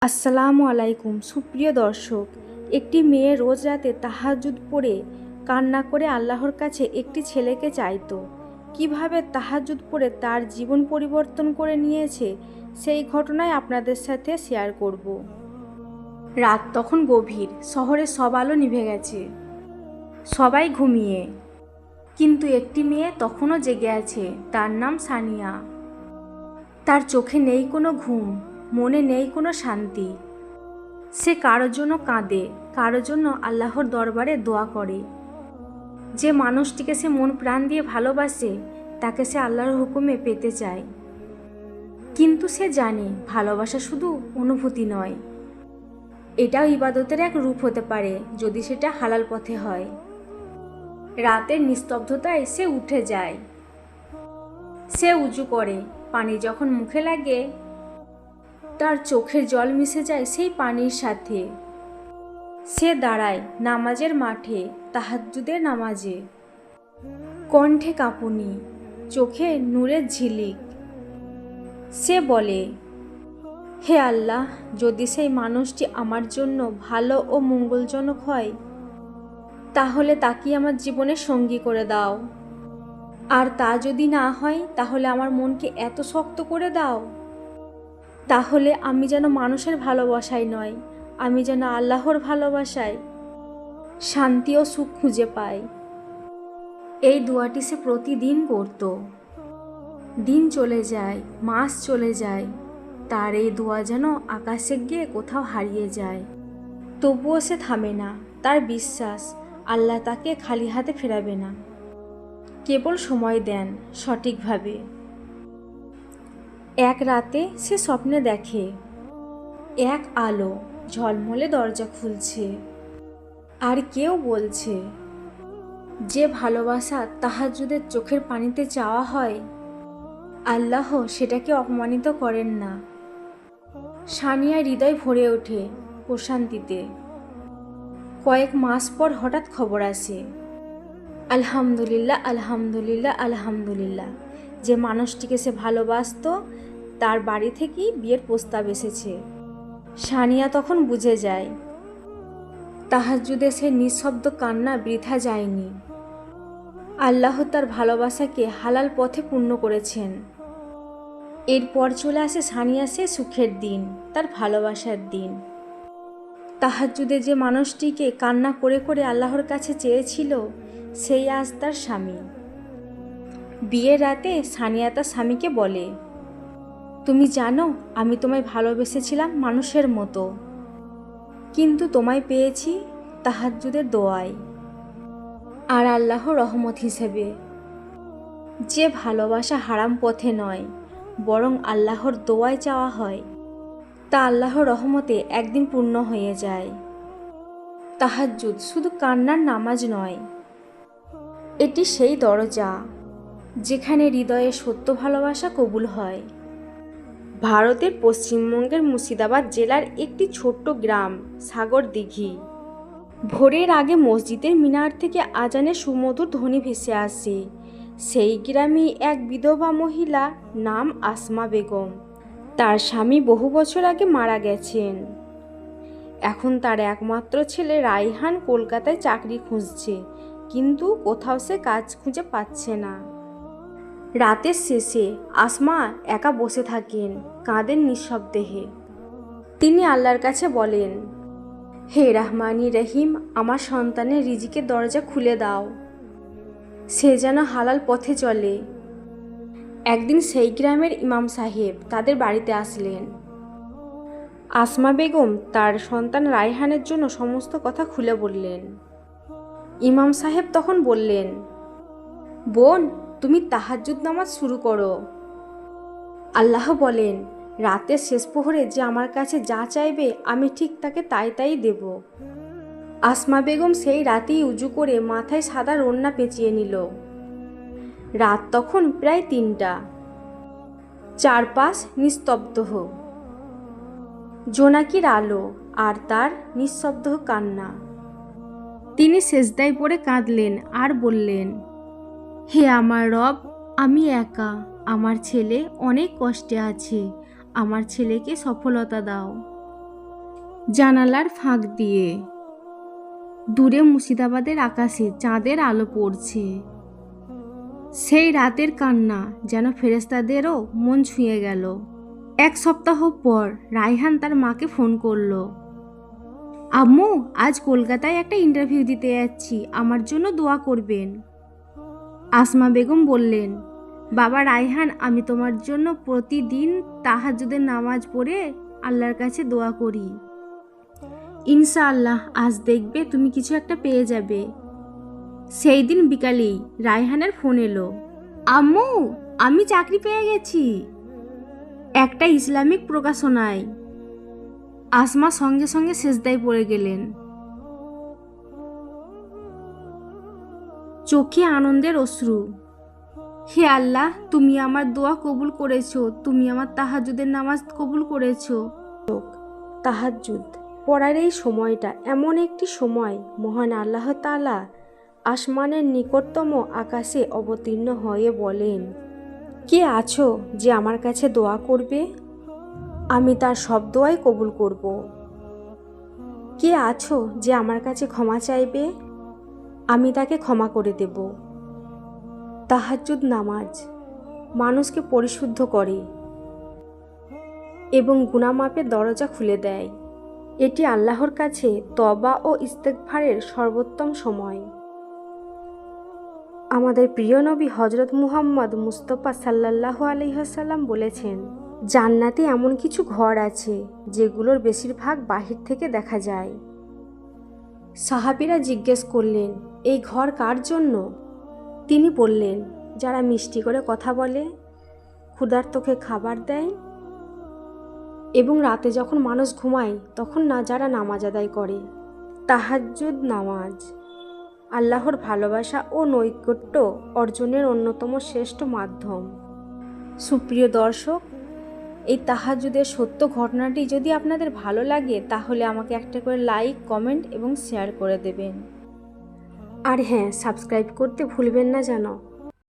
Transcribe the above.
আসসালামু আলাইকুম সুপ্রিয় দর্শক। একটি মেয়ে রোজ রাতে তাহাজ্জুদ পড়ে কান্না করে আল্লাহর কাছে একটি ছেলেকে চাইতো। কিভাবে তাহাজ্জুদ পড়ে তার জীবন পরিবর্তন করে নিয়েছে সেই ঘটনাই আপনাদের সাথে শেয়ার করব। রাত তখন গভীর, শহরের সব আলো নিভে গেছে, সবাই ঘুমিয়ে, কিন্তু একটি মেয়ে তখনও জেগে আছে। তার নাম সানিয়া। তার চোখে নেই কোনো ঘুম, মনে নেই কোনো শান্তি। সে কারোর জন্য কাঁদে, কারোর জন্য আল্লাহর দরবারে দোয়া করে। যে মানুষটিকে সে মন প্রাণ দিয়ে ভালোবাসে তাকে সে আল্লাহর হুকুমে পেতে চায়। কিন্তু সে জানে ভালোবাসা শুধু অনুভূতি নয়, এটাও ইবাদতের এক রূপ হতে পারে যদি সেটা হালাল পথে হয়। রাতের নিস্তব্ধতায় সে উঠে যায়, সে উজু করে। পানি যখন মুখে লাগে তার চোখের জল মিশে যায় সেই পানির সাথে। সে দাঁড়ায় নামাজের মাঠে, তাহাজ্জুদের নামাজে, কণ্ঠে কাঁপুনি, চোখে নূরের ঝিলিক। সে বলে, হে আল্লাহ, যদি সেই মানুষটি আমার জন্য ভালো ও মঙ্গলজনক হয় তাহলে তাকে আমার জীবনের সঙ্গী করে দাও, আর তা যদি না হয় তাহলে আমার মনকে এত শক্ত করে দাও তাহলে আমি যেন মানুষের ভালোবাসায় নয়, আমি যেন আল্লাহর ভালোবাসায় শান্তি ও সুখ খুঁজে পাই। এই দোয়াটি সে প্রতিদিন করত। দিন চলে যায়, মাস চলে যায়, তার এই দোয়া যেন আকাশে গিয়ে কোথাও হারিয়ে যায়। তবুও সে থামে না। তার বিশ্বাস আল্লাহ তাকে খালি হাতে ফেরাবে না, কেবল সময় দেন সঠিকভাবে। এক রাতে সে স্বপ্নে দেখে এক আলো ঝলমলে দরজা খুলছে, আর কেউ বলছে, যে ভালোবাসা তাহাজ্জুদের চোখের পানিতে চাওয়া হয় আল্লাহ সেটাকে অপমানিত করেন না। সানিয়ার হৃদয় ভরে ওঠে প্রশান্তিতে। কয়েক মাস পর হঠাৎ খবর আসে, আলহামদুলিল্লাহ আলহামদুলিল্লাহ আলহামদুলিল্লাহ, যে মানুষটিকে সে ভালোবাসত তার বাড়ি থেকেই বিয়ের প্রস্তাব এসেছে। সানিয়া তখন বুঝে যায় তাহাজ্জুদে সে নিঃশব্দ কান্না বৃথা যায়নি। আল্লাহ তার ভালোবাসাকে হালাল পথে পূর্ণ করেছেন। এরপর চলে আসে সানিয়া সে সুখের দিন, তার ভালোবাসার দিন। তাহাজ্জুদে যে মানুষটিকে কান্না করে করে আল্লাহর কাছে চেয়েছিল সেই আজ তার স্বামী। বিয়ের রাতে সানিয়া তার স্বামীকে বলে, তুমি জানো আমি তোমায় ভালোবেসেছিলাম মানুষের মতো, কিন্তু তোমায় পেয়েছি তাহাজ্জুদের দোয়ায় আর আল্লাহর রহমত হিসেবে। যে ভালোবাসা হারাম পথে নয় বরং আল্লাহর দোয়ায় চাওয়া হয় তা আল্লাহর রহমতে একদিন পূর্ণ হয়ে যায়। তাহাজ্জুদ শুধু কান্নার নামাজ নয়, এটি সেই দরজা যেখানে হৃদয়ে সত্য ভালোবাসা কবুল হয়। ভারতের পশ্চিমবঙ্গের মুর্শিদাবাদ জেলার একটি ছোট্ট গ্রাম সাগরদিঘি। ভোরের আগে মসজিদের মিনার থেকে আজানের সুমধুর ধ্বনি ভেসে আসে। সেই গ্রামেই এক বিধবা মহিলা, নাম আসমা বেগম। তার স্বামী বহু বছর আগে মারা গেছেন। এখন তার একমাত্র ছেলে রাইহান কলকাতায় চাকরি খুঁজছে, কিন্তু কোথাও সে কাজ খুঁজে পাচ্ছে না। রাতের শেষে আসমা একা বসে থাকেন, কাঁদেন নিঃশব্দে। তিনি আল্লাহর কাছে বলেন, হে রহমানি রহিম, আমার সন্তানের রিজিকের দরজা খুলে দাও, সে যেন হালাল পথে চলে। একদিন সেই গ্রামের ইমাম সাহেব তাদের বাড়িতে আসলেন। আসমা বেগম তার সন্তান রায়হানের জন্য সমস্ত কথা খুলে বললেন। ইমাম সাহেব তখন বললেন, বোন, তুমি তাহাজ্জুদ নামাজ শুরু করো। আল্লাহ বলেন, রাতের শেষ প্রহরে যে আমার কাছে যা চাইবে আমি ঠিক তাকে তাই তাই দেব। আসমা বেগম সেই রাতেই উজু করে মাথায় সাদা ওড়না পেঁচিয়ে নিল। রাত তখন প্রায় ৩টা। চারপাশ নিস্তব্ধ, জোনাকির আলো আর তার নিঃশব্দ কান্না। তিনি সেজদায় পড়ে কাঁদলেন আর বললেন, হে আমার রব, আমি একা, আমার ছেলে অনেক কষ্টে আছে, আমার ছেলেকে সফলতা দাও। জানালার ফাঁক দিয়ে দূরে মুর্শিদাবাদের আকাশে চাঁদের আলো পড়ছে। সেই রাতের কান্না যেন ফেরেশতাদেরও মন ছুঁয়ে গেল। 1 সপ্তাহ পর রায়হান তার মাকে ফোন করলো। আম্মু, আজ কলকাতায় একটা ইন্টারভিউ দিতে যাচ্ছি, আমার জন্য দোয়া করবেন। আসমা বেগম বললেন, বাবা রায়হান, আমি তোমার জন্য প্রতিদিন তাহাজ্জুদের নামাজ পড়ে আল্লাহর কাছে দোয়া করি। ইনশাআল্লাহ আজ দেখবে তুমি কিছু একটা পেয়ে যাবে। সেই দিন বিকালেই রায়হানের ফোন এলো। আম্মু, আমি চাকরি পেয়ে গেছি, একটা ইসলামিক প্রকাশনায়। আসমা সঙ্গে সঙ্গে সেজদায় পড়ে গেলেন। চোখে আনন্দের অশ্রু। হে আল্লাহ, তুমি আমার দোয়া কবুল করেছো, তুমি আমার তাহাজ্জুদের নামাজ কবুল করেছো। তাহাজ্জুদ পড়ার এই সময়টা এমন একটি সময়, মহান আল্লাহ তাআলা আসমানের নিকটতম আকাশে অবতীর্ণ হয়ে বলেন, কে আছো যে আমার কাছে দোয়া করবে? আমি তার সব দোয়াই কবুল করব। কে আছো যে আমার কাছে ক্ষমা চাইবে? আমি তাকে ক্ষমা করে দেব। তাহাজ্জুদ নামাজ মানুষকে পরিশুদ্ধ করে এবং গুনাহ মাফের দরজা খুলে দেয়। এটি আল্লাহর কাছে তওবা ও ইস্তেগফারের সর্বোত্তম সময়। আমাদের প্রিয় নবী হযরত মুহাম্মদ মুস্তাফা সাল্লাল্লাহু আলাইহি ওয়াসাল্লাম বলেছেন, জান্নাতে এমন কিছু ঘর আছে যেগুলোর বেশিরভাগ বাহির থেকে দেখা যায়। সাহাবীরা জিজ্ঞেস করলেন, এই ঘর কার জন্য? তিনি বললেন, যারা মিষ্টি করে কথা বলে, ক্ষুধার্তকে খাবার দেয় এবং রাতে যখন মানুষ ঘুমায় তখন যারা নামাজ আদায় করে। তাহাজ্জুদ নামাজ আল্লাহর ভালোবাসা ও নৈকট্য অর্জনের অন্যতম শ্রেষ্ঠ মাধ্যম। সুপ্রিয় দর্শক, এই তাহাজ্জুদের সত্য ঘটনাটি যদি আপনাদের ভালো লাগে তাহলে আমাকে একটা করে লাইক, কমেন্ট এবং শেয়ার করে দেবেন। আর হ্যাঁ, সাবস্ক্রাইব করতে ভুলবেন না যেন।